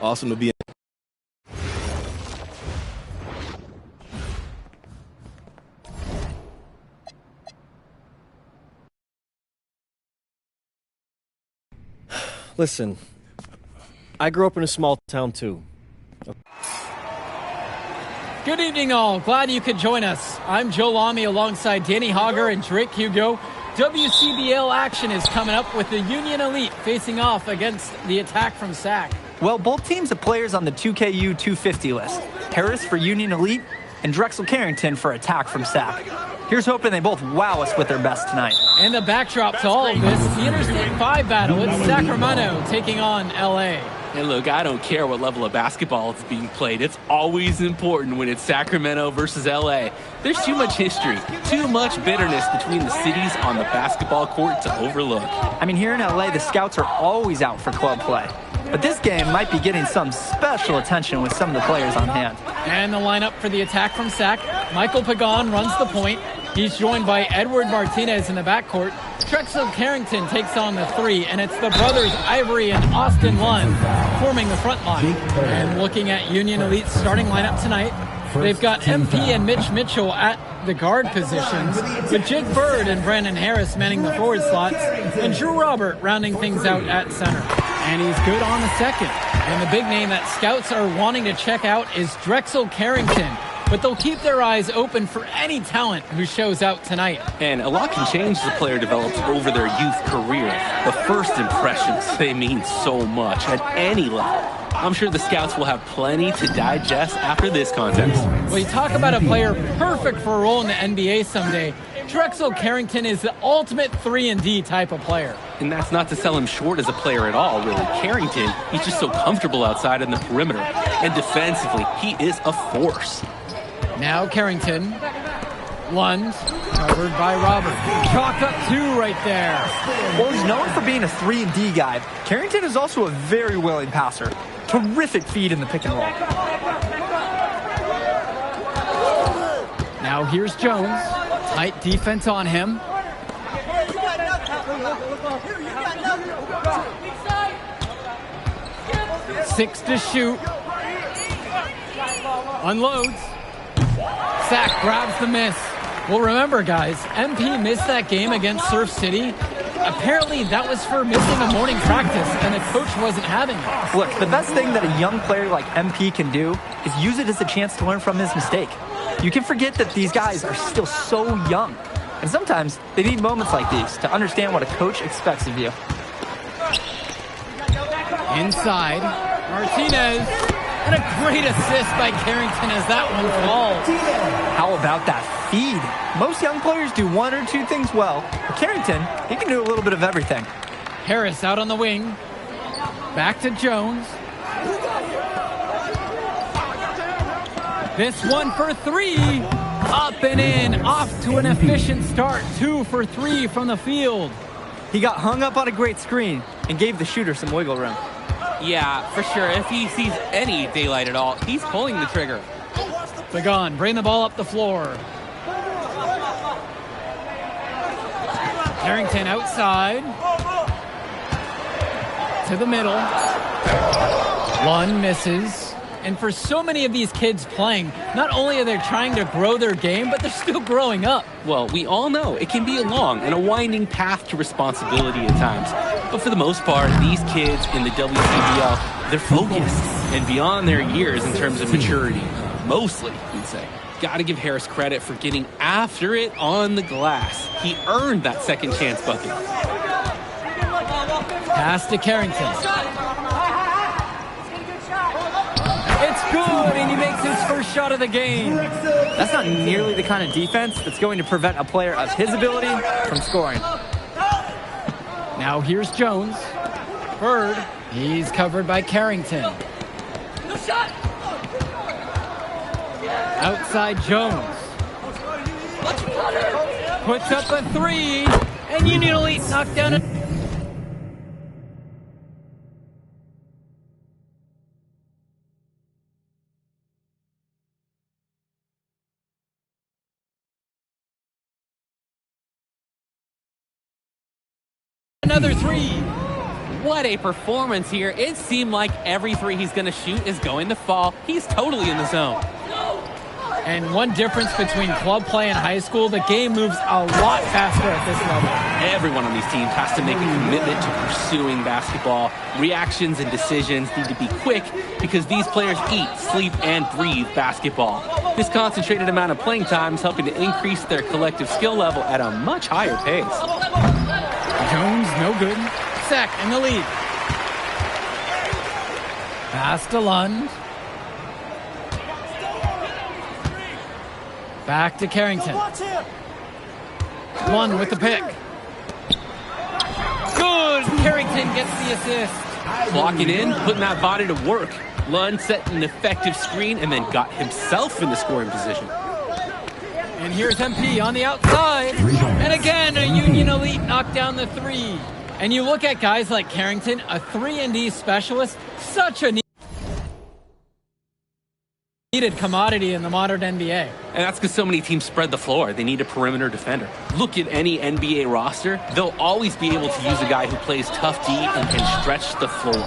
Awesome to be in. Listen, I grew up in a small town too. Good evening, all. Glad you could join us. I'm Joe Lamy alongside Danny Hogger and Drake Hugo. WCBL action is coming up with the Union Elite facing off against the Attack from Sac. Well, both teams have players on the 2KU 250 list. Harris for Union Elite and Drexel Carrington for Attack from Sac. Here's hoping they both wow us with their best tonight. And the backdrop to all of this, the Interstate 5 battle. It's Sacramento taking on LA. And look, I don't care what level of basketball is being played. It's always important when it's Sacramento versus LA. There's too much history, too much bitterness between the cities on the basketball court to overlook. I mean, here in LA, the scouts are always out for club play. But this game might be getting some special attention with some of the players on hand. And the lineup for the Attack from Sac. Michael Pagan runs the point. He's joined by Edward Martinez in the backcourt. Drexel Carrington takes on the three, and it's the brothers Ivory and Austin Lund forming the front line. And looking at Union Elite's starting lineup tonight, they've got MP and Mitch Mitchell at the guard positions, with Jake Bird and Brandon Harris manning the forward slots, and Drew Robert rounding things out at center. And he's good on the second. And the big name that scouts are wanting to check out is Drexel Carrington. But they'll keep their eyes open for any talent who shows out tonight. And a lot can change as the player develops over their youth career. The first impressions, they mean so much at any level. I'm sure the scouts will have plenty to digest after this contest. Well, you talk about a player perfect for a role in the NBA someday. Drexel Carrington is the ultimate 3-and-D type of player. And that's not to sell him short as a player at all, really. Carrington, he's just so comfortable outside in the perimeter. And defensively, he is a force. Now Carrington. Lund, covered by Robert. Chalked up two right there. Well, he's known for being a 3-and-D guy. Carrington is also a very willing passer. Terrific feed in the pick and roll. Now here's Jones. Tight defense on him. Six to shoot. Unloads. Sac grabs the miss. Well, remember, guys, MP missed that game against Surf City. Apparently, that was for missing a morning practice, and the coach wasn't having it. Look, the best thing that a young player like MP can do is use it as a chance to learn from his mistake. You can forget that these guys are still so young. And sometimes they need moments like these to understand what a coach expects of you. Inside, Martinez. And a great assist by Carrington as that one falls. How about that feed? Most young players do one or two things well. But Carrington, he can do a little bit of everything. Harris out on the wing. Back to Jones. This one for three. Up and in. Off to an efficient start. 2 for 3 from the field. He got hung up on a great screen and gave the shooter some wiggle room. Yeah, for sure. If he sees any daylight at all, he's pulling the trigger. Pagan, bring the ball up the floor. Carrington outside. To the middle. One misses. And for so many of these kids playing, not only are they trying to grow their game, but they're still growing up. Well, we all know it can be a long and a winding path to responsibility at times. But for the most part, these kids in the WCBL, they're focused and beyond their years in terms of maturity. Mostly, you'd say. Got to give Harris credit for getting after it on the glass. He earned that second chance bucket. Pass to Carrington. It's good, and he makes his first shot of the game. That's not nearly the kind of defense that's going to prevent a player of his ability from scoring. Now here's Jones. Bird. He's covered by Carrington. Outside Jones. Puts up a three. And Union Elite knocked down a... Another three. what a performance here. It seemed like every three he's going to shoot is going to fall. He's totally in the zone. And one difference between club play and high school, the game moves a lot faster at this level. Everyone on these teams has to make a commitment to pursuing basketball. Reactions and decisions need to be quick because these players eat, sleep, and breathe basketball. This concentrated amount of playing time is helping to increase their collective skill level at a much higher pace. Jones, no good. Sack in the lead. Pass to Lund. Back to Carrington. Lund with the pick. Good! Carrington gets the assist. Blocking in, putting that body to work. Lund set an effective screen and then got himself in the scoring position. And here's MP on the outside. And again, a Union Elite knocked down the three. And you look at guys like Carrington, a 3-and-D specialist, such a needed commodity in the modern NBA. And that's because so many teams spread the floor. They need a perimeter defender. Look at any NBA roster. They'll always be able to use a guy who plays tough D and can stretch the floor.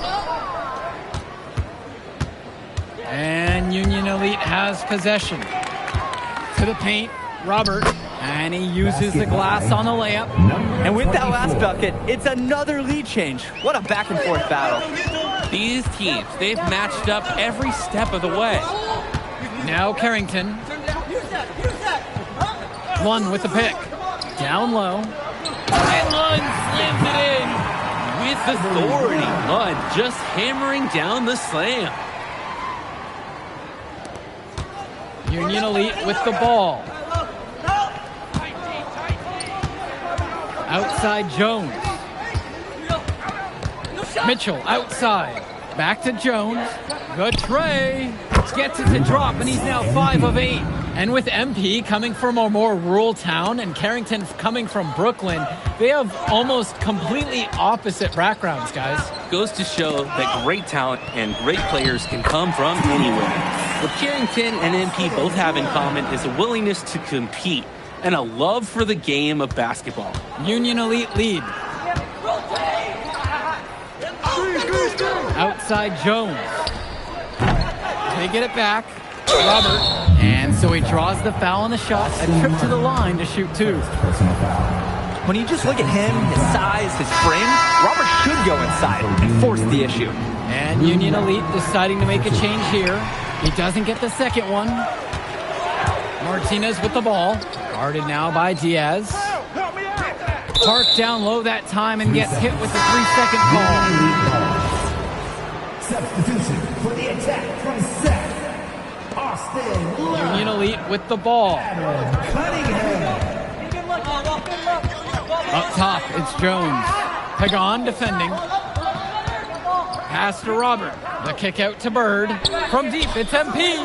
And Union Elite has possession. To the paint, Robert. And he uses the glass on the layup. And with that last bucket, it's another lead change. What a back and forth battle. These teams, they've matched up every step of the way. Now Carrington. Lund with the pick. Down low. And Lund slams it in. With authority, Lund just hammering down the slam. Union Elite with the ball. Outside Jones. Mitchell outside. Back to Jones. Good tray. Gets it to drop, and he's now 5 of 8. And with MP coming from a more rural town and Carrington coming from Brooklyn, they have almost completely opposite backgrounds, guys. Goes to show that great talent and great players can come from anywhere. What Carrington and MP both have in common is a willingness to compete and a love for the game of basketball. Union Elite lead. Outside Jones. They get it back. Robert. And so he draws the foul on the shot. A trip to the line to shoot 2. When you just look at him, his size, his frame, Robert should go inside and force the issue. And Union Elite deciding to make a change here. He doesn't get the second one. Martinez with the ball. Guarded now by Diaz. Park down low that time and gets hit with the 3-second call. Substitution for the attack from Seth. Austin Union Elite with the ball. Cunningham. Up top, it's Jones. Pagan defending. Pass to Robert. The kick out to Bird. From deep, it's MP.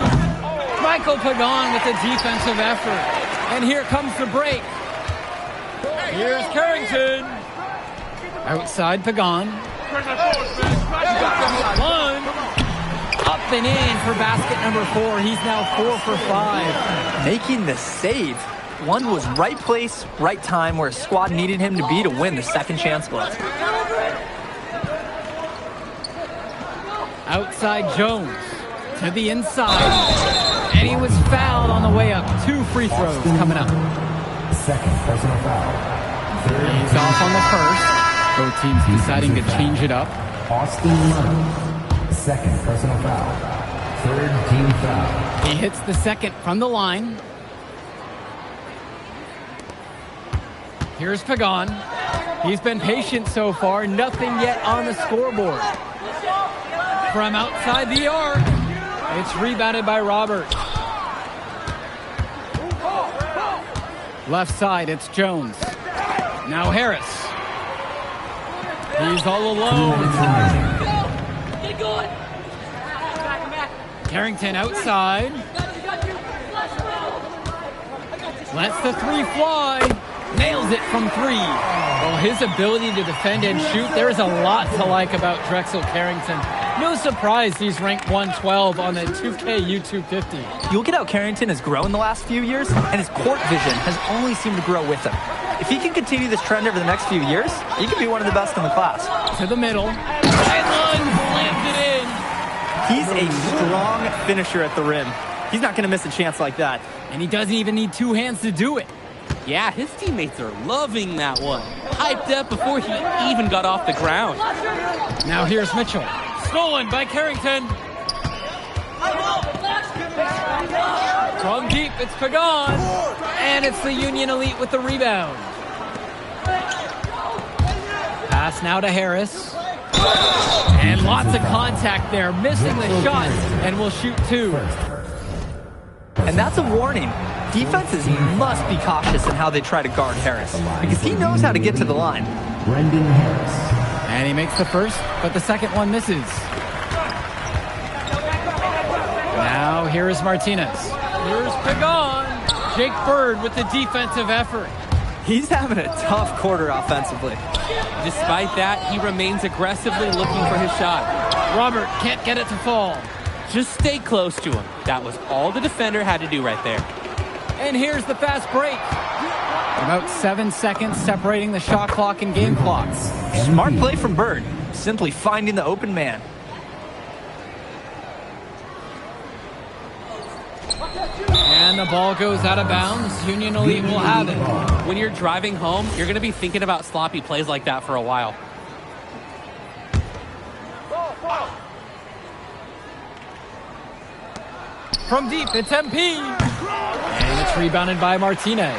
Michael Pagan with the defensive effort. And here comes the break. Here's Carrington. Outside Pagan. One. Up and in for basket number 4. He's now 4 for 5. Making the save. One was right place, right time where his squad needed him to be to win the second chance glove. Outside Jones. To the inside. And he was fouled on the way up. 2 free throws coming up. Second personal foul. He's off on the first. Both teams deciding to change it up. Austin Lund. Second personal foul. Third team foul. He hits the second from the line. Here's Pagan. He's been patient so far. Nothing yet on the scoreboard. From outside the arc. It's rebounded by Robert. Left side, it's Jones. Now Harris. He's all alone. Carrington outside. Lets the 3 fly. Nails it from 3. Well, his ability to defend and shoot, there's a lot to like about Drexel Carrington. No surprise he's ranked 112 on the 2K YouTube 50. You look at how Carrington has grown the last few years, and his court vision has only seemed to grow with him. If he can continue this trend over the next few years, he could be one of the best in the class. To the middle. And Lund slams it in. He's a strong finisher at the rim. He's not going to miss a chance like that. And he doesn't even need two hands to do it. Yeah, his teammates are loving that one. Hyped up before he even got off the ground. Now here's Mitchell. Stolen by Carrington. From deep, it's Pagan. And it's the Union Elite with the rebound. Pass now to Harris. And lots of contact there, missing the shot, and will shoot two. And that's a warning. Defenses must be cautious in how they try to guard Harris, because he knows how to get to the line. Brendan Harris. And he makes the first, but the second one misses. Now here is Martinez. Here's Pagan. Jake Bird with the defensive effort. He's having a tough quarter offensively. Despite that, he remains aggressively looking for his shot. Robert can't get it to fall. Just stay close to him. That was all the defender had to do right there. And here's the fast break. About 7 seconds separating the shot clock and game clocks. Smart play from Bird, simply finding the open man. And the ball goes out of bounds. Union Elite will have it. When you're driving home, you're going to be thinking about sloppy plays like that for a while. From deep, it's MP. And it's rebounded by Martinez.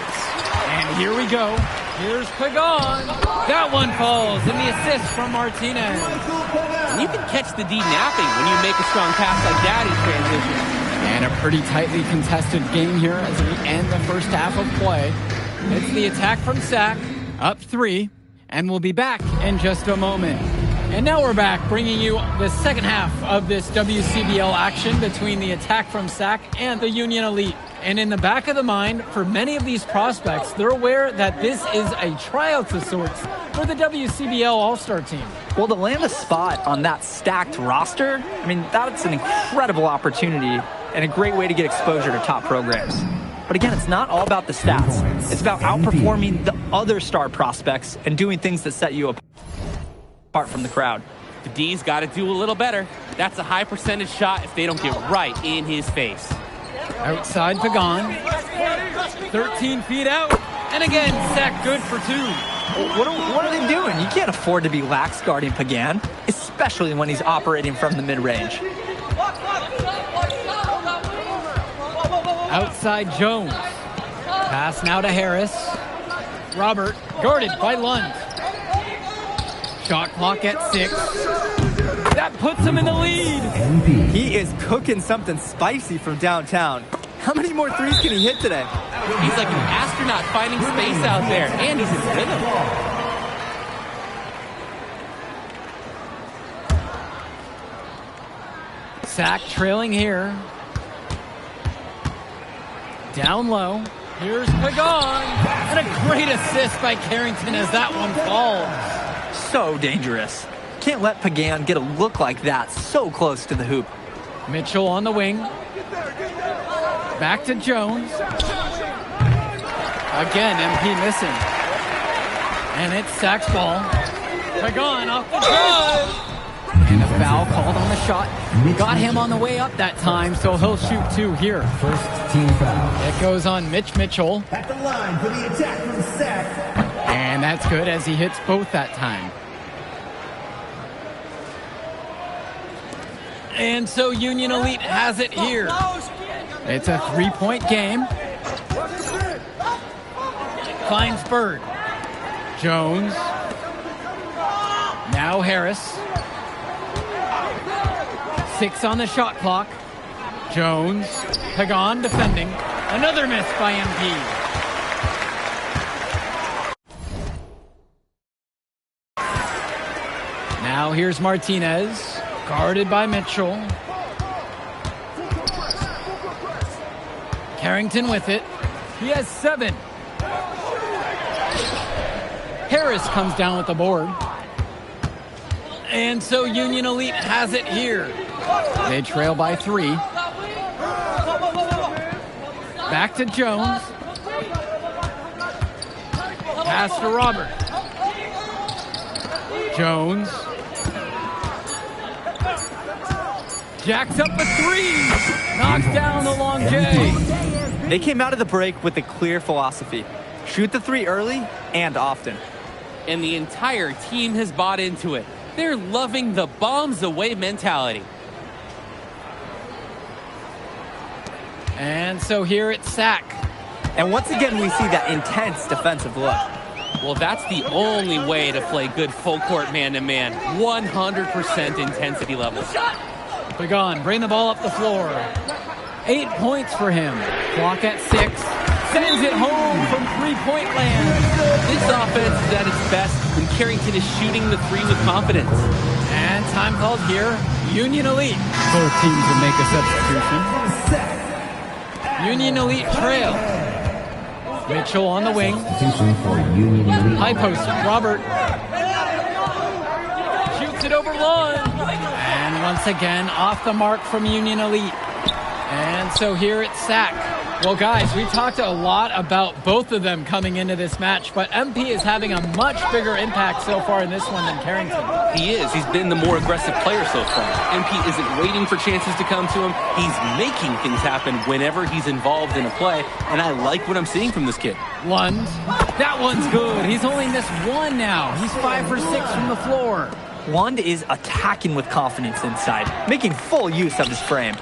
And here we go. Here's Pagan. That one falls, and the assist from Martinez. And you can catch the D napping when you make a strong pass like that in transition. And a pretty tightly contested game here as we end the first half of play. It's the attack from Sac, up 3, and we'll be back in just a moment. And now we're back, bringing you the second half of this WCBL action between the attack from Sac and the Union Elite. And in the back of the mind, for many of these prospects, they're aware that this is a tryout of sorts for the WCBL All-Star team. Well, to land a spot on that stacked roster, I mean, that's an incredible opportunity and a great way to get exposure to top programs. But again, it's not all about the stats. It's about outperforming the other star prospects and doing things that set you apart from the crowd. The D's got to do a little better. That's a high percentage shot if they don't get right in his face. Outside Pagan. 13 feet out. And again, Sac good for 2. What are they doing? You can't afford to be lax guarding Pagan, especially when he's operating from the mid-range. Outside Jones. Pass now to Harris. Robert guarded by Lund. Shot clock at 6. That puts him in the lead. He is cooking something spicy from downtown. How many more threes can he hit today? He's like an astronaut finding space out there, and he's in rhythm. Sac trailing here. Down low. Here's Pagan. And a great assist by Carrington as that one falls. So dangerous. Can't let Pagan get a look like that so close to the hoop. Mitchell on the wing. Back to Jones. Again, MP missing. And it's Sac's ball. Pagan off the drive. And a foul called on the shot. Got him on the way up that time, so he'll shoot 2 here. First team foul. It goes on Mitch Mitchell. At the line for the attack from Sac. And that's good as he hits both that time. And so Union Elite has it here. It's a 3-point game. Finds Bird. Jones. Now Harris. 6 on the shot clock. Jones. Pagan defending. Another miss by MP. Now here's Martinez. Guarded by Mitchell. Carrington with it. He has 7. Harris comes down with the board. And so Union Elite has it here. They trail by 3. Back to Jones. Pass to Robert. Jones. Jacks up a 3. Knocks down the long J. They came out of the break with a clear philosophy. Shoot the 3 early and often. And the entire team has bought into it. They're loving the bombs away mentality. And so here it's Sack. And once again, we see that intense defensive look. Well, that's the only way to play good full court man-to-man. 100% intensity level. Pagan, bring the ball up the floor. 8 points for him. Clock at 6. Sends it home from three-point land. This offense is at its best when Carrington is shooting the 3 with confidence. And time called here. Union Elite. Both teams will make a substitution. Union Elite trail. Mitchell on the wing. Substitution for Union Elite. High post. Robert. Shoots it over Lund. And once again, off the mark from Union Elite. And so here it's Sack. Well, guys, we talked a lot about both of them coming into this match, but MP is having a much bigger impact so far in this one than Carrington. He is. He's been the more aggressive player so far. MP isn't waiting for chances to come to him. He's making things happen whenever he's involved in a play, and I like what I'm seeing from this kid. Lund. That one's good. He's only missed 1 now. He's 5 for 6 from the floor. Lund is attacking with confidence inside, making full use of his frame.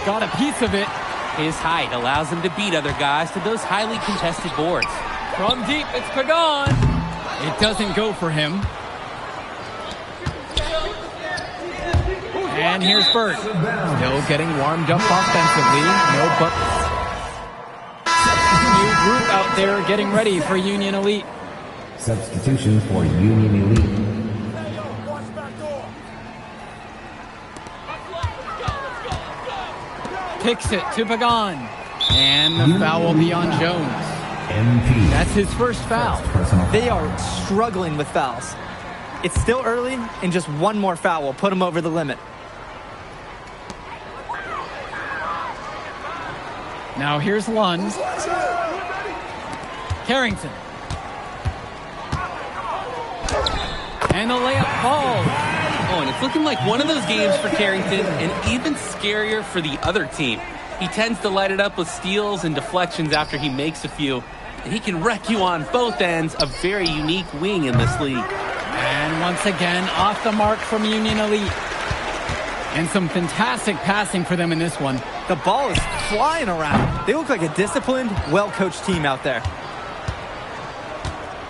Got a piece of it. His height allows him to beat other guys to those highly contested boards. From deep, it's Pagan. It doesn't go for him. And here's Bird. Still getting warmed up offensively. No buckets. New group out there getting ready for Union Elite. Substitution for Union Elite. Kicks it to Pagan. And the foul will be on Jones. MP. That's his first foul. They are struggling with fouls. It's still early, and just one more foul will put them over the limit. Now here's Lund. Carrington. And the layup falls. Oh, and it's looking like one of those games for Carrington, and even scarier for the other team. He tends to light it up with steals and deflections after he makes a few. And he can wreck you on both ends, a very unique wing in this league. And once again, off the mark from Union Elite. And some fantastic passing for them in this one. The ball is flying around. They look like a disciplined, well-coached team out there.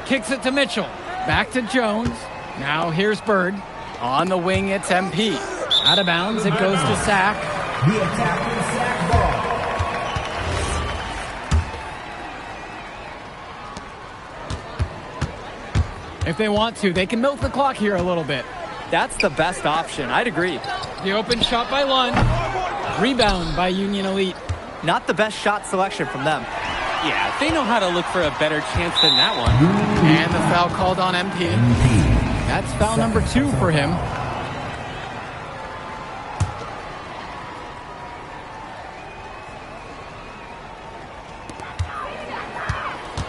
Kicks it to Mitchell. Back to Jones. Now here's Bird. On the wing, it's MP. Out of bounds, it goes to Sack. The attacking Sack ball. If they want to, they can milk the clock here a little bit. That's the best option. I'd agree. The open shot by Lund. Rebound by Union Elite. Not the best shot selection from them. Yeah, they know how to look for a better chance than that one. And the foul called on MP. That's foul number 2 for him.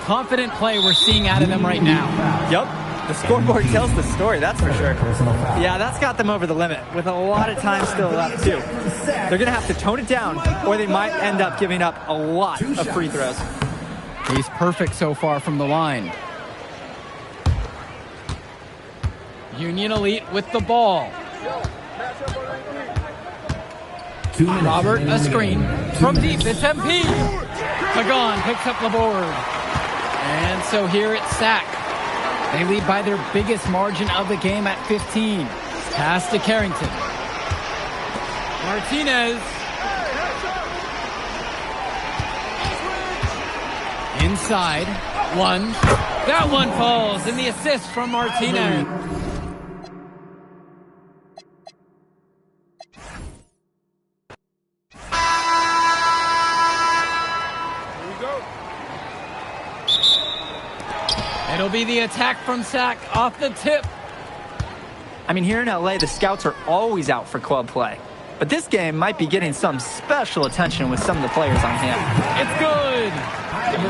Confident play we're seeing out of them right now. Yup. The scoreboard tells the story, that's for sure. Personal foul. Yeah, that's got them over the limit with a lot of time still left, too. They're going to have to tone it down, or they might end up giving up a lot of free throws. He's perfect so far from the line. Union Elite with the ball. 2 minutes Robert, a remaining. screen. From deep, it's MP. Pagan picks up the board. And so here it's Sack. They lead by their biggest margin of the game at 15. Pass to Carrington. Martinez. Inside. One. That one falls, and the assist from Martinez. It'll be the attack from Sack off the tip. I mean, here in LA, the scouts are always out for club play. But this game might be getting some special attention with some of the players on hand. It's good.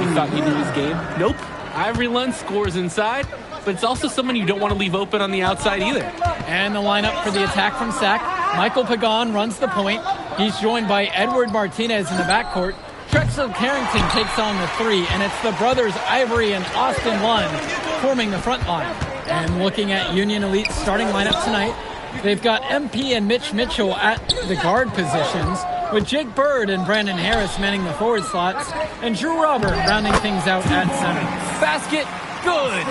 You thought you knew his game? Nope. Ivory Lund scores inside, but it's also someone you don't want to leave open on the outside either. And the lineup for the attack from Sac. Michael Pagan runs the point. He's joined by Edward Martinez in the backcourt. Drexel Carrington takes on the three, and it's the brothers Ivory and Austin Lund forming the front line. And looking at Union Elite's starting lineup tonight, they've got MP and Mitch Mitchell at the guard positions, with Jake Bird and Brandon Harris manning the forward slots, and Drew Robert rounding things out at center. Basket, good!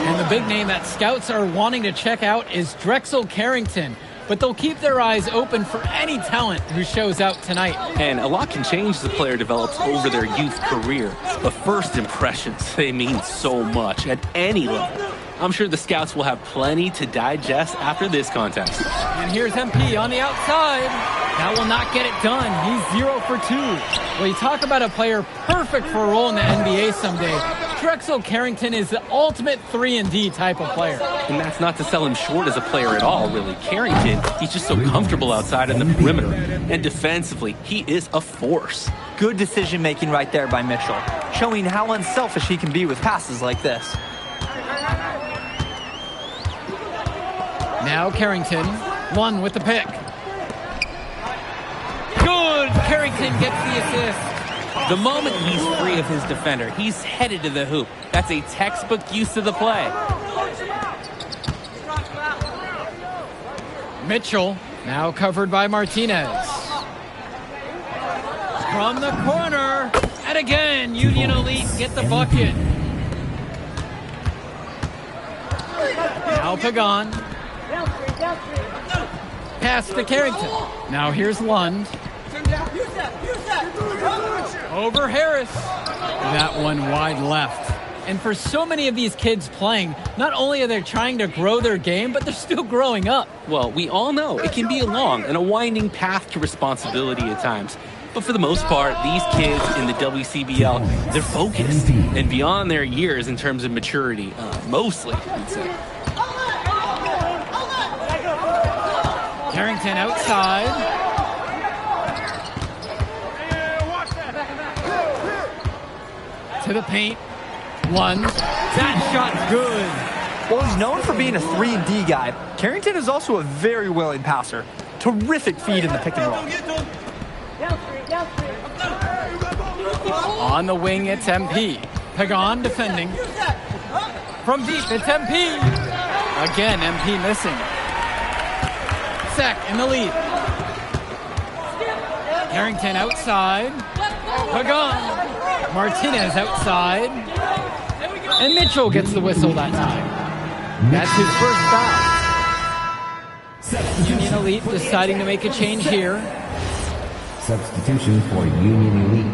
And the big name that scouts are wanting to check out is Drexel Carrington, but they'll keep their eyes open for any talent who shows out tonight. And a lot can change as the player develops over their youth career, but first impressions, they mean so much at any level. I'm sure the scouts will have plenty to digest after this contest. And here's MP on the outside. That will not get it done. He's 0 for 2. Well, you talk about a player perfect for a role in the NBA someday. Drexel Carrington is the ultimate 3-and-D type of player. And that's not to sell him short as a player at all, really. Carrington, he's just so comfortable outside in the perimeter. And defensively, he is a force. Good decision-making right there by Mitchell, showing how unselfish he can be with passes like this. Now Carrington, one with the pick. Good! Carrington gets the assist. The moment he's free of his defender, he's headed to the hoop. That's a textbook use of the play. Mitchell, now covered by Martinez. From the corner, and again, Union Elite get the bucket. Now Pagan. Pass to Carrington. Now here's Lund. Over Harris. That one wide left. And for so many of these kids playing, not only are they trying to grow their game, but they're still growing up. Well, we all know it can be a long and a winding path to responsibility at times. But for the most part, these kids in the WCBL, they're focused and beyond their years in terms of maturity, mostly, I'd say. Carrington outside. To the paint. Lund. That shot good. While he's known for being a 3-and-D guy, Carrington is also a very willing passer. Terrific feed in the pick and roll. On the wing, it's MP. Pagan defending. From deep, it's MP. Again, MP missing. Sac in the lead. Carrington outside. Pagan. Martinez outside. And Mitchell gets the whistle that time. That's his first foul. Union Elite deciding to make a change here. Substitution for Union Elite.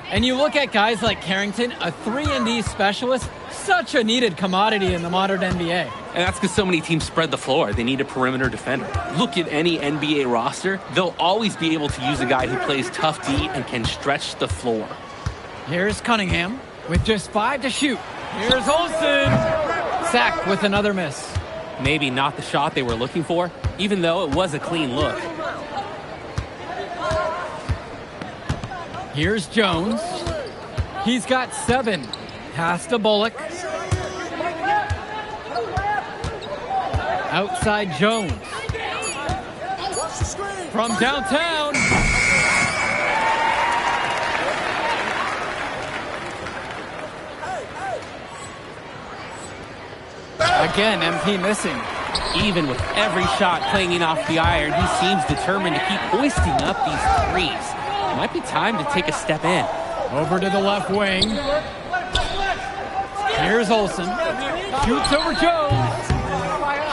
And you look at guys like Carrington, a 3-and-D specialist, such a needed commodity in the modern NBA. And that's because so many teams spread the floor. They need a perimeter defender. Look at any NBA roster. They'll always be able to use a guy who plays tough D and can stretch the floor. Here's Cunningham with just 5 to shoot. Here's Olsen. Sac with another miss. Maybe not the shot they were looking for, even though it was a clean look. Here's Jones. He's got 7. Pass to Bullock. Outside Jones. From downtown. Again, MP missing. Even with every shot clanging off the iron, he seems determined to keep hoisting up these threes. It might be time to take a step in. Over to the left wing. Here's Olsen. Shoots over Jones.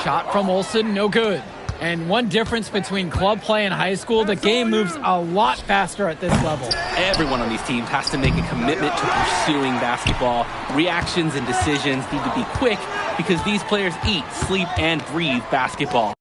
Shot from Olsen, no good. And one difference between club play and high school, the game moves a lot faster at this level. Everyone on these teams has to make a commitment to pursuing basketball. Reactions and decisions need to be quick because these players eat, sleep, and breathe basketball.